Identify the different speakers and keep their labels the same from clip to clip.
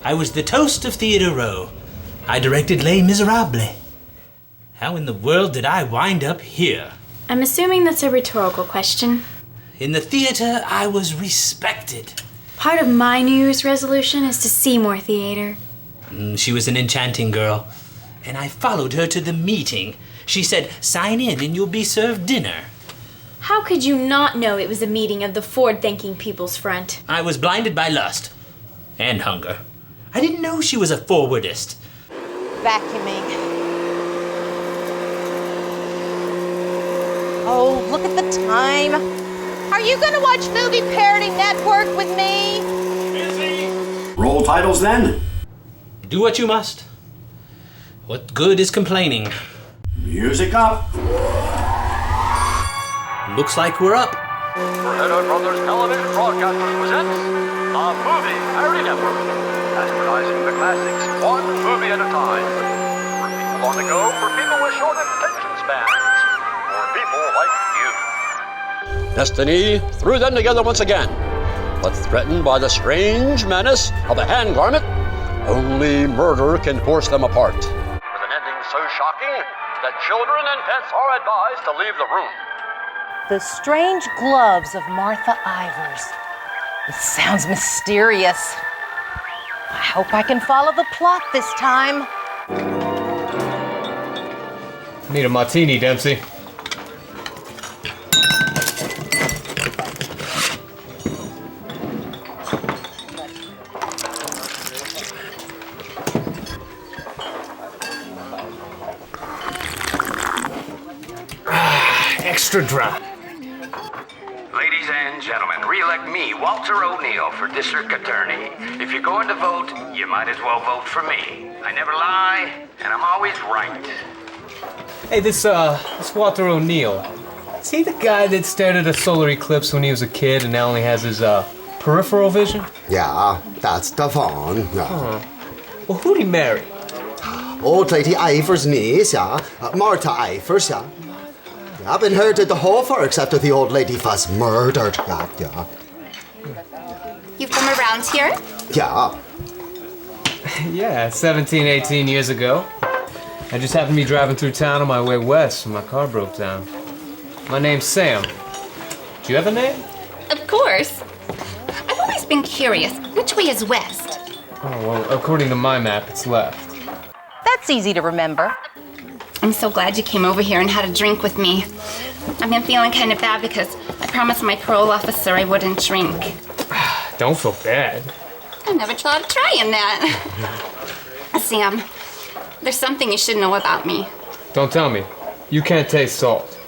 Speaker 1: I was the toast of Theatre Row. I directed Les Miserables. How in the world did I wind up here?
Speaker 2: I'm assuming that's a rhetorical question.
Speaker 1: In the theater, I was respected.
Speaker 2: Part of my New Year's resolution is to see more theater.
Speaker 1: She was an enchanting girl, and I followed her to the meeting. She said, "Sign in and you'll be served dinner."
Speaker 2: How could you not know it was a meeting of the forward-thinking People's Front?
Speaker 1: I was blinded by lust and hunger. I didn't know she was a forwardist.
Speaker 3: Vacuuming. Oh, look at the time. Are you going to watch Movie Parody Network with me?
Speaker 4: Busy. Roll titles then.
Speaker 1: Do what you must. What good is complaining?
Speaker 4: Music up.
Speaker 1: Looks like we're up.
Speaker 5: Freddo Brothers Television Broadcasters presents the Movie Parody Network, bastardizing the classics one movie at a time. For people on the go, for people with short attention spans, for people like you.
Speaker 6: Destiny threw them together once again, but threatened by the strange menace of a hand garment, only murder can force them apart.
Speaker 5: With an ending so shocking that children and pets are advised to leave the room.
Speaker 3: The Strange Gloves of Martha Ivers. It sounds mysterious. I hope I can follow the plot this time.
Speaker 7: Need a martini, Dempsey. Extra dry.
Speaker 8: Ladies and gentlemen, re-elect me, Walter O'Neill, for District Attorney. If you're going to vote, you might as well vote for me. I never lie, and I'm always right.
Speaker 7: Hey, this Walter O'Neill. Is he the guy that stared at a solar eclipse when he was a kid and now only has his, peripheral vision?
Speaker 9: Yeah, that's the one.
Speaker 7: Well, who'd he marry?
Speaker 9: Old Lady Ivers' niece, yeah. Martha Ivers, yeah. Yeah, I've been heard at the Hofworks after the old lady was murdered, yeah.
Speaker 10: You've come around here?
Speaker 9: Yeah.
Speaker 7: Yeah, 17, 18 years ago. I just happened to be driving through town on my way west when my car broke down. My name's Sam. Do you have a name?
Speaker 10: Of course. I've always been curious. Which way is west?
Speaker 7: Oh, well, according to my map, it's left.
Speaker 3: That's easy to remember.
Speaker 10: I'm so glad you came over here and had a drink with me. I've been feeling kind of bad because I promised my parole officer I wouldn't drink.
Speaker 7: Don't feel bad.
Speaker 10: I never thought of trying that. Sam, there's something you should know about me.
Speaker 7: Don't tell me. You can't taste salt.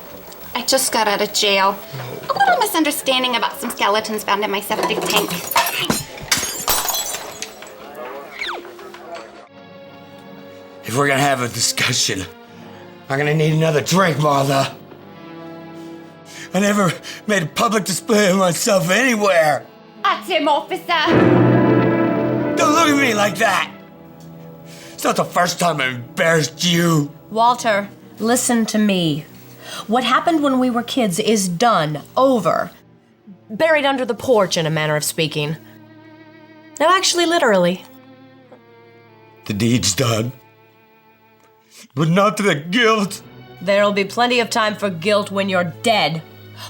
Speaker 10: I just got out of jail. A little misunderstanding about some skeletons found in my septic tank.
Speaker 11: If we're gonna have a discussion, I'm gonna need another drink, Martha. I never made a public display of myself anywhere.
Speaker 10: At him, officer!
Speaker 11: Don't look at me like that! It's not the first time I embarrassed you.
Speaker 12: Walter, listen to me. What happened when we were kids is done, over. Buried under the porch, in a manner of speaking. No, actually, literally.
Speaker 11: The deed's done. But not the guilt.
Speaker 12: There'll be plenty of time for guilt when you're dead.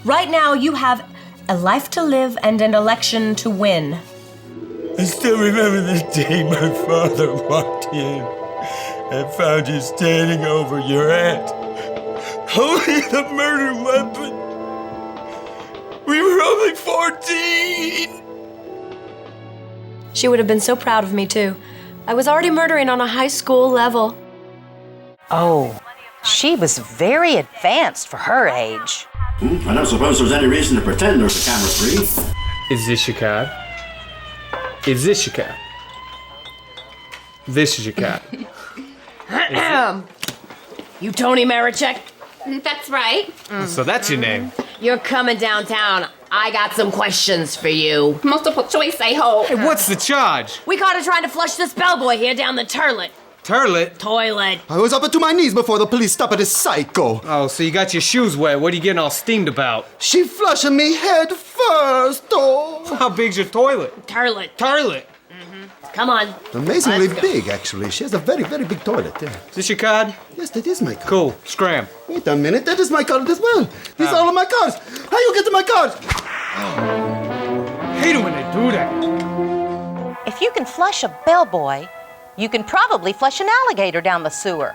Speaker 12: Right now, you have a life to live and an election to win.
Speaker 11: I still remember the day my father walked in and found you standing over your aunt, holding the murder weapon. We were only 14.
Speaker 12: She would have been so proud of me, too. I was already murdering on a high school level.
Speaker 3: Oh, she was very advanced for her age.
Speaker 4: I don't suppose there's any reason to pretend there's a camera free.
Speaker 7: Is this your card? Is this your card? This is your card.
Speaker 12: You Tony Marichek?
Speaker 10: That's right.
Speaker 7: So that's your name.
Speaker 12: You're coming downtown. I got some questions for you.
Speaker 10: Multiple choice, I hope.
Speaker 7: Hey, what's the charge?
Speaker 12: We caught her trying to flush this bellboy here down the turlet.
Speaker 7: Turlet?
Speaker 12: Toilet.
Speaker 9: I was up to my knees before the police stopped at this psycho.
Speaker 7: Oh, so you got your shoes wet. What are you getting all steamed about?
Speaker 9: She flushed me head first, oh.
Speaker 7: How big's your toilet?
Speaker 12: Turlet.
Speaker 7: Turlet?
Speaker 12: Come on.
Speaker 9: Amazingly
Speaker 12: Let's go.
Speaker 9: big, actually. She has a very, very big toilet. Yeah.
Speaker 7: Is this your card?
Speaker 9: Yes, that is my card.
Speaker 7: Cool. Scram.
Speaker 9: Wait a minute, that is my card as well. These are all of my cards. How you get to my cards?
Speaker 7: Hate it when they do that.
Speaker 3: If you can flush a bellboy, you can probably flush an alligator down the sewer.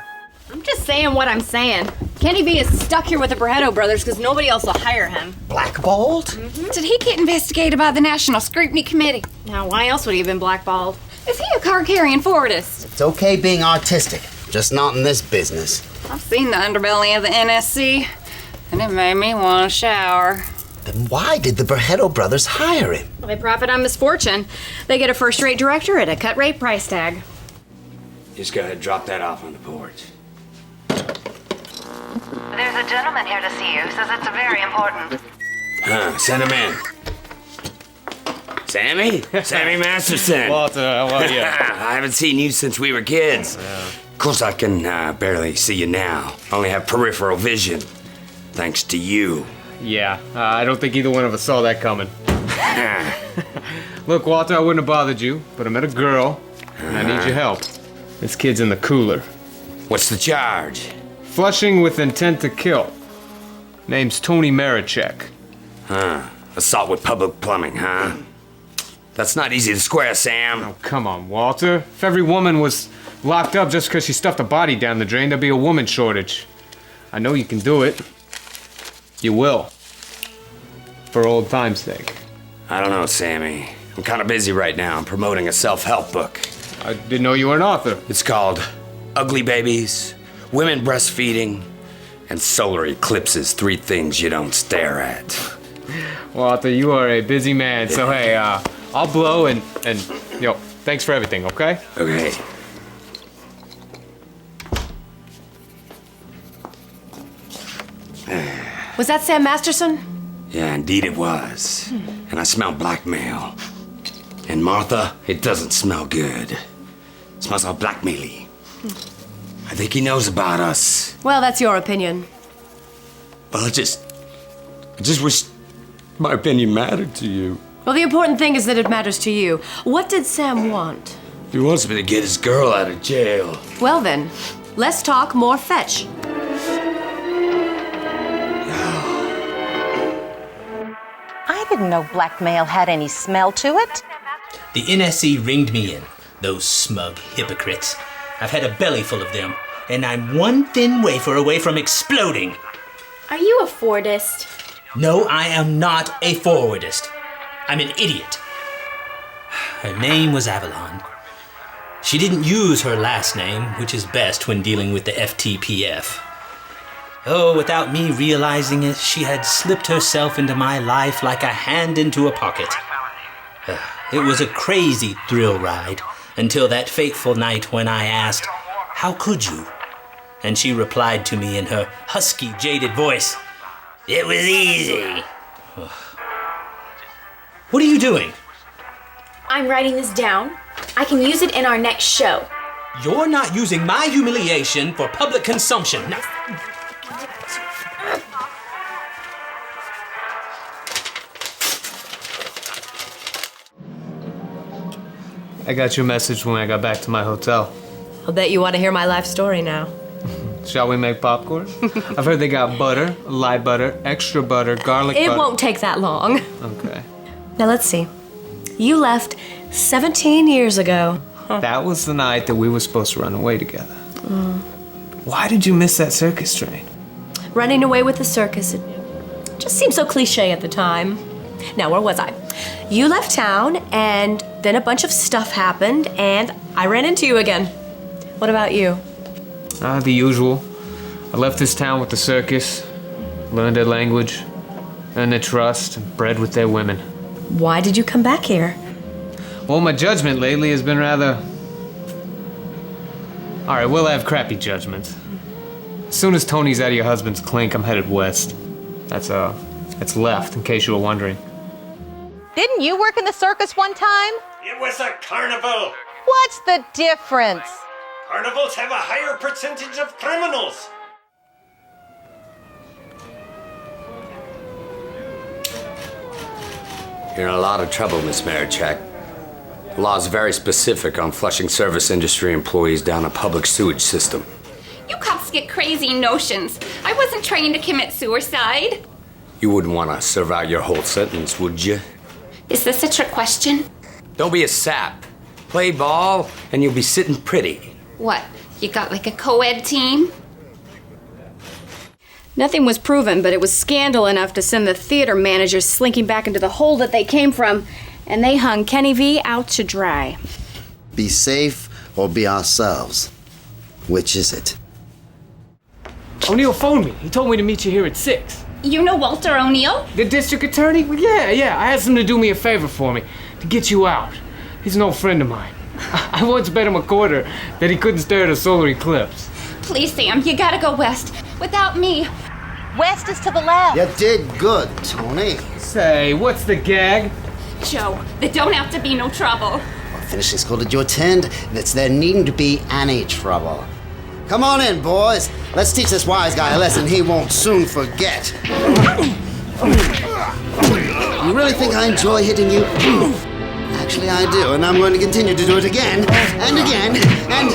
Speaker 2: I'm just saying what I'm saying. Kenny B is stuck here with the Barretto brothers because nobody else will hire him.
Speaker 9: Blackballed?
Speaker 10: Did he get investigated by the National Scrutiny Committee?
Speaker 2: Now, why else would he have been blackballed?
Speaker 10: Is he a car-carrying Fordist?
Speaker 9: It's okay being artistic, just not in this business.
Speaker 10: I've seen the underbelly of the NSC, and it made me want to shower.
Speaker 9: Then why did the Barretto brothers hire him?
Speaker 2: They profit on misfortune. They get a first-rate director at a cut-rate price tag.
Speaker 8: Just go ahead and drop that off on the porch.
Speaker 3: There's a gentleman here to see you. Says it's very important.
Speaker 8: Send him in. Sammy? Sammy Masterson.
Speaker 7: Walter, how are you?
Speaker 8: I haven't seen you since we were kids. Of course, I can barely see you now. Only have peripheral vision. Thanks to you.
Speaker 7: Yeah, I don't think either one of us saw that coming. Look, Walter, I wouldn't have bothered you, but I met a girl, and I need your help. This kid's in the cooler.
Speaker 8: What's the charge?
Speaker 7: Flushing with intent to kill. Name's Tony Marichek.
Speaker 8: Assault with public plumbing, huh? That's not easy to square, Sam.
Speaker 7: Oh, come on, Walter. If every woman was locked up just because she stuffed a body down the drain, there'd be a woman shortage. I know you can do it. You will. For old time's sake.
Speaker 8: I don't know, Sammy. I'm kind of busy right now. I'm promoting a self-help book.
Speaker 7: I didn't know you were an author.
Speaker 8: It's called Ugly Babies, Women Breastfeeding, and Solar Eclipses, 3 Things You Don't Stare At.
Speaker 7: Walter, you are a busy man, so hey, I'll blow and thanks for everything, okay?
Speaker 8: Okay.
Speaker 12: Was that Sam Masterson?
Speaker 8: Yeah, indeed it was. And I smell blackmail. And Martha, it doesn't smell good. It smells all blackmail-y. I think he knows about us.
Speaker 12: Well, that's your opinion.
Speaker 8: Well, I just wish my opinion mattered to you.
Speaker 12: Well, the important thing is that it matters to you. What did Sam want?
Speaker 8: He wants me to get his girl out of jail.
Speaker 12: Well then, less talk, more fetch.
Speaker 3: I didn't know blackmail had any smell to it.
Speaker 1: The NSC ringed me in, those smug hypocrites. I've had a belly full of them, and I'm one thin wafer away from exploding.
Speaker 2: Are you a Fordist?
Speaker 1: No, I am not a forwardist. I'm an idiot. Her name was Avalon. She didn't use her last name, which is best when dealing with the FTPF. Oh, without me realizing it, she had slipped herself into my life like a hand into a pocket. It was a crazy thrill ride until that fateful night when I asked, "How could you?" And she replied to me in her husky, jaded voice, "It was easy." What are you doing?
Speaker 2: I'm writing this down. I can use it in our next show.
Speaker 1: You're not using my humiliation for public consumption. No.
Speaker 7: I got your message when I got back to my hotel.
Speaker 12: I'll bet you want to hear my life story now.
Speaker 7: Shall we make popcorn? I've heard they got butter, light butter, extra butter, garlic butter.
Speaker 12: It won't take that long.
Speaker 7: Okay.
Speaker 12: Now let's see. You left 17 years ago.
Speaker 7: That was the night that we were supposed to run away together. Why did you miss that circus train?
Speaker 12: Running away with the circus, it just seemed so cliche at the time. Now, where was I? You left town, and then a bunch of stuff happened, and I ran into you again. What about you?
Speaker 7: The usual. I left this town with the circus, learned their language, earned their trust, and bred with their women.
Speaker 12: Why did you come back here?
Speaker 7: Well, my judgment lately has been rather... All right, we'll have crappy judgment. As soon as Tony's out of your husband's clink, I'm headed west. That's left, in case you were wondering.
Speaker 3: Didn't you work in the circus one time?
Speaker 11: It was a carnival.
Speaker 3: What's the difference?
Speaker 11: Carnivals have a higher percentage of criminals.
Speaker 8: You're in a lot of trouble, Miss Marichek. The law's very specific on flushing service industry employees down a public sewage system.
Speaker 10: You cops get crazy notions. I wasn't trying to commit suicide.
Speaker 8: You wouldn't want to serve out your whole sentence, would you?
Speaker 10: Is this a trick question?
Speaker 8: Don't be a sap. Play ball, and you'll be sitting pretty.
Speaker 10: What, you got like a co-ed team?
Speaker 2: Nothing was proven, but it was scandal enough to send the theater managers slinking back into the hole that they came from, and they hung Kenny V out to dry.
Speaker 9: Be safe or be ourselves. Which is it?
Speaker 7: O'Neill phoned me. He told me to meet you here at 6.
Speaker 10: You know Walter O'Neill?
Speaker 7: The district attorney? Well, yeah. I asked him to do me a favor for me, to get you out. He's an old friend of mine. I once bet him a quarter that he couldn't stare at a solar eclipse.
Speaker 10: Please, Sam, you gotta go west. Without me.
Speaker 3: West is to the left.
Speaker 9: You did good, Tony.
Speaker 7: Say, what's the gag?
Speaker 10: Joe, there don't have to be no trouble.
Speaker 9: What finishing school did you attend? That's there needn't be any trouble. Come on in, boys. Let's teach this wise guy a lesson he won't soon forget. You really think I enjoy hitting you? Actually, I do, and I'm going to continue to do it again, and again, and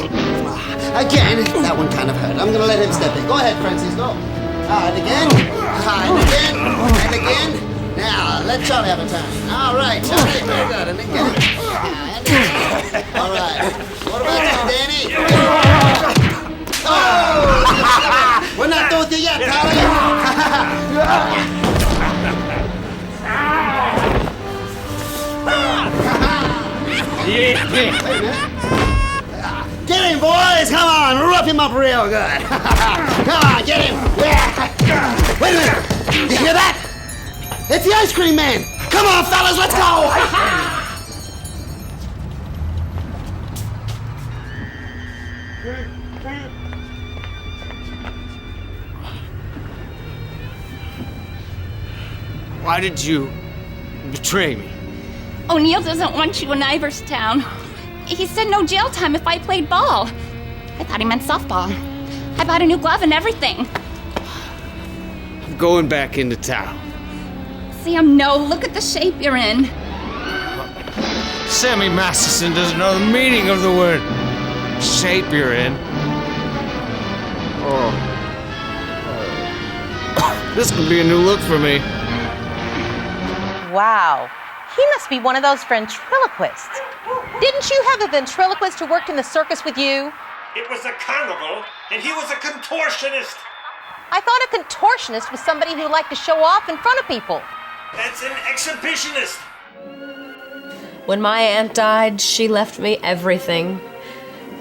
Speaker 9: again. That one kind of hurt. I'm going to let him step in. Go ahead, Francisco. And again, and again, and again. Now, let Charlie have a turn. All right, Charlie, very good. And again. And again. All right. What about you, Danny? Oh! We're not through with you yet, Charlie. Wait a minute. Get him, boys! Come on, rough him up real good. Come on, get him! Yeah. Wait a minute! You hear that? It's the ice cream man! Come on, fellas, let's go!
Speaker 7: Why did you betray me?
Speaker 10: O'Neill doesn't want you in Iverstown. He said no jail time if I played ball. I thought he meant softball. I bought a new glove and everything.
Speaker 7: I'm going back into town.
Speaker 10: Sam, no, look at the shape you're in.
Speaker 7: Sammy Masterson doesn't know the meaning of the word shape you're in. Oh. This could be a new look for me.
Speaker 3: Wow. He must be one of those ventriloquists. Didn't you have a ventriloquist who worked in the circus with you?
Speaker 11: It was a carnival, and he was a contortionist.
Speaker 3: I thought a contortionist was somebody who liked to show off in front of people.
Speaker 11: That's an exhibitionist.
Speaker 12: When my aunt died, she left me everything,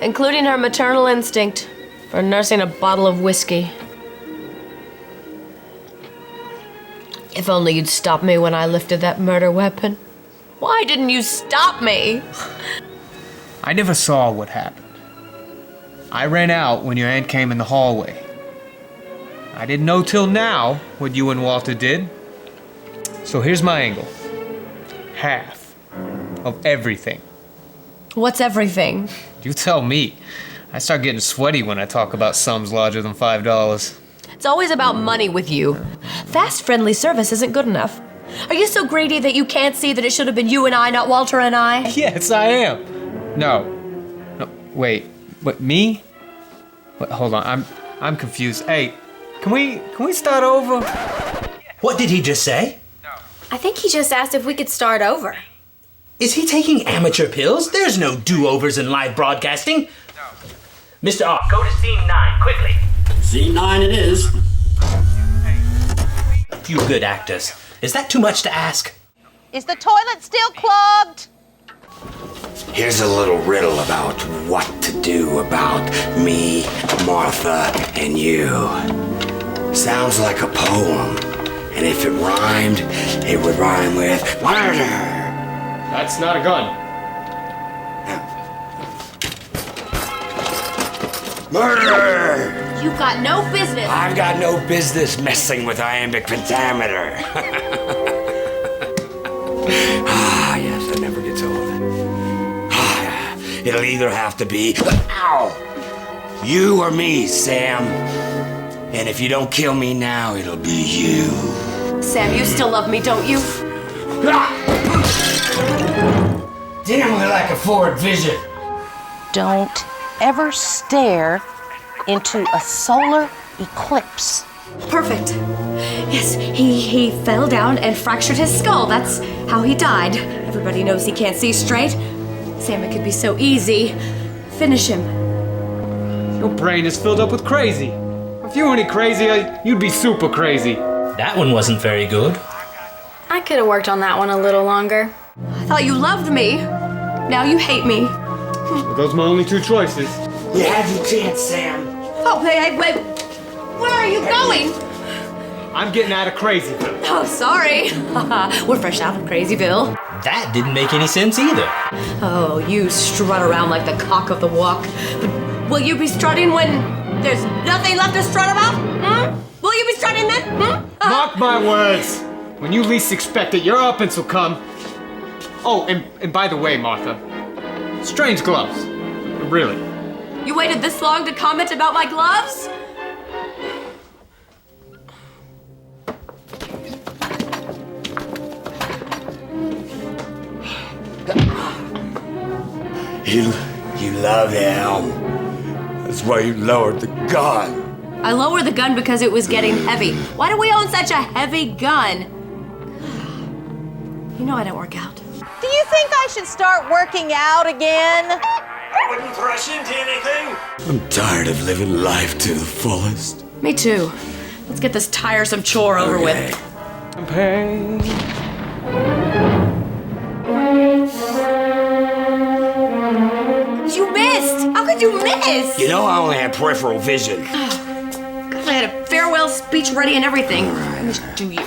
Speaker 12: including her maternal instinct for nursing a bottle of whiskey. If only you'd stop me when I lifted that murder weapon. Why didn't you stop me?
Speaker 7: I never saw what happened. I ran out when your aunt came in the hallway. I didn't know till now what you and Walter did. So here's my angle. Half of everything.
Speaker 12: What's everything?
Speaker 7: You tell me. I start getting sweaty when I talk about sums larger than $5.
Speaker 12: It's always about money with you. Fast, friendly service isn't good enough. Are you so greedy that you can't see that it should have been you and I, not Walter and I?
Speaker 7: Yes, I am. No, wait, me? Wait, hold on, I'm confused. Hey, can we start over?
Speaker 1: What did he just say?
Speaker 12: I think he just asked if we could start over.
Speaker 1: Is he taking amateur pills? There's no do-overs in live broadcasting. Mr. R, go to scene 9, quickly.
Speaker 4: Scene 9 it is.
Speaker 1: You good actors. Is that too much to ask?
Speaker 3: Is the toilet still clogged?
Speaker 8: Here's a little riddle about what to do about me, Martha, and you. Sounds like a poem. And if it rhymed, it would rhyme with murder.
Speaker 7: That's not a gun.
Speaker 8: Murder!
Speaker 12: You've got no business.
Speaker 8: I've got no business messing with iambic pentameter. Ah, yes, that never gets old. Ah, it'll either have to be, ow, you or me, Sam. And if you don't kill me now, it'll be you.
Speaker 12: Sam, you still love me, don't you?
Speaker 8: Damn, I like a forward vision.
Speaker 3: Don't ever stare into a solar eclipse.
Speaker 12: Perfect. Yes, he fell down and fractured his skull. That's how he died. Everybody knows he can't see straight. Sam, it could be so easy. Finish him.
Speaker 7: Your brain is filled up with crazy. If you weren't crazy, you'd be super crazy.
Speaker 1: That one wasn't very good.
Speaker 2: I could have worked on that one a little longer.
Speaker 12: I thought you loved me. Now you hate me.
Speaker 7: Well, those are my only two choices.
Speaker 8: You had your chance, Sam.
Speaker 12: Oh, wait. Where are you going?
Speaker 7: I'm getting out of Crazyville.
Speaker 12: Oh, sorry. We're fresh out of Crazyville.
Speaker 1: That didn't make any sense either.
Speaker 12: Oh, you strut around like the cock of the walk. But will you be strutting when there's nothing left to strut about? Will you be strutting then?
Speaker 7: Mark my words. When you least expect it, your uppance will come. Oh, and by the way, Martha, strange gloves. Really.
Speaker 12: You waited this long to comment about my gloves?
Speaker 8: You love him. That's why you lowered the gun.
Speaker 12: I lowered the gun because it was getting heavy. Why do we own such a heavy gun? You know I don't work out.
Speaker 3: Do you think I should start working out again?
Speaker 8: I wouldn't rush into anything. I'm tired of living life to the fullest.
Speaker 12: Me too. Let's get this tiresome chore over with.
Speaker 7: Pain.
Speaker 12: You missed! How could you miss?
Speaker 8: You know I only had peripheral vision.
Speaker 12: God, I had a farewell speech ready and everything. Let me just do you.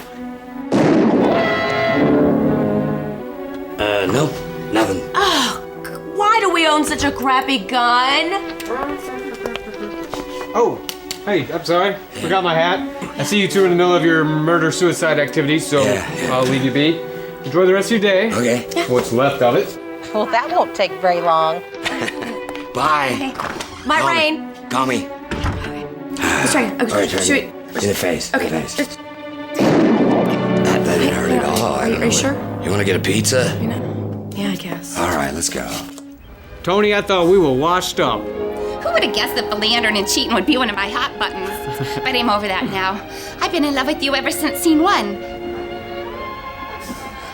Speaker 8: No, nothing.
Speaker 12: Oh, why do we own such a crappy gun?
Speaker 7: Oh, hey, I'm sorry. Forgot my hat. I see you two in the middle of your murder-suicide activities, so I'll leave you be. Enjoy the rest of your day.
Speaker 8: Okay.
Speaker 7: What's left of it.
Speaker 3: Well, that won't take very long.
Speaker 8: Bye.
Speaker 12: My rain.
Speaker 8: Call me.
Speaker 12: Let's try it. Okay,
Speaker 8: All right,
Speaker 12: shoot it.
Speaker 8: In the face.
Speaker 12: Okay.
Speaker 8: In the face. That didn't hurt at all.
Speaker 12: Are you sure?
Speaker 8: You want to get a pizza?
Speaker 12: Yeah, I guess.
Speaker 8: All right, let's go.
Speaker 7: Tony, I thought we were washed up.
Speaker 10: Who would have guessed that philandering and cheating would be one of my hot buttons? But I'm over that now. I've been in love with you ever since scene 1.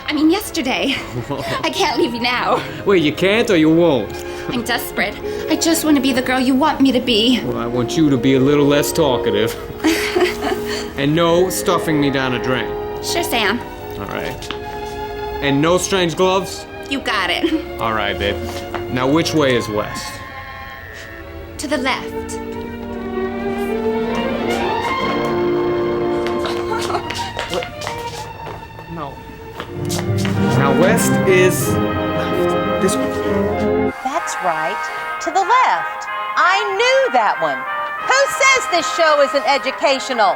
Speaker 10: I mean, yesterday. I can't leave you now.
Speaker 7: Wait, you can't or you won't?
Speaker 10: I'm desperate. I just want to be the girl you want me to be.
Speaker 7: Well, I want you to be a little less talkative. And no stuffing me down a drain.
Speaker 10: Sure, Sam.
Speaker 7: All right. And no strange gloves?
Speaker 10: You got it.
Speaker 7: All right, babe. Now, which way is west?
Speaker 10: To the left.
Speaker 7: No. Now, west is left. This way.
Speaker 3: That's right. To the left. I knew that one. Who says this show isn't educational?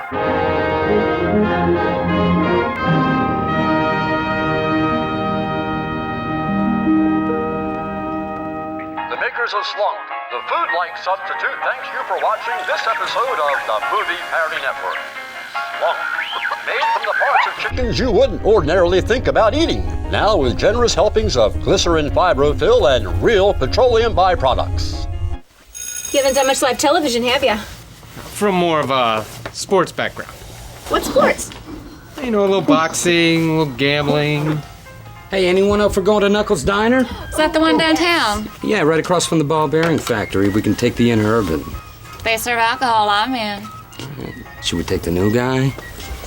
Speaker 5: The makers of Slunk, the food-like substitute, thanks you for watching this episode of the Movie Parody Network. Slunk, made from the parts of chickens
Speaker 6: You wouldn't ordinarily think about eating. Now with generous helpings of glycerin fibrofill and real petroleum byproducts.
Speaker 2: You haven't done much live television, have you?
Speaker 7: From more of a sports background.
Speaker 2: What sports?
Speaker 7: You know, a little boxing, a little gambling.
Speaker 8: Hey, anyone up for going to Knuckles' Diner?
Speaker 10: Is that the one downtown?
Speaker 8: Yeah, right across from the ball bearing factory. We can take the Interurban.
Speaker 10: They serve alcohol, I'm in.
Speaker 8: Should we take the new guy?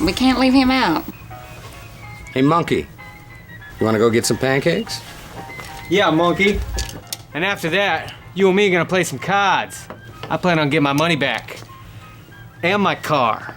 Speaker 10: We can't leave him out.
Speaker 8: Hey, Monkey. You want to go get some pancakes?
Speaker 7: Yeah, monkey. And after that, you and me are gonna play some cards. I plan on getting my money back. And my car.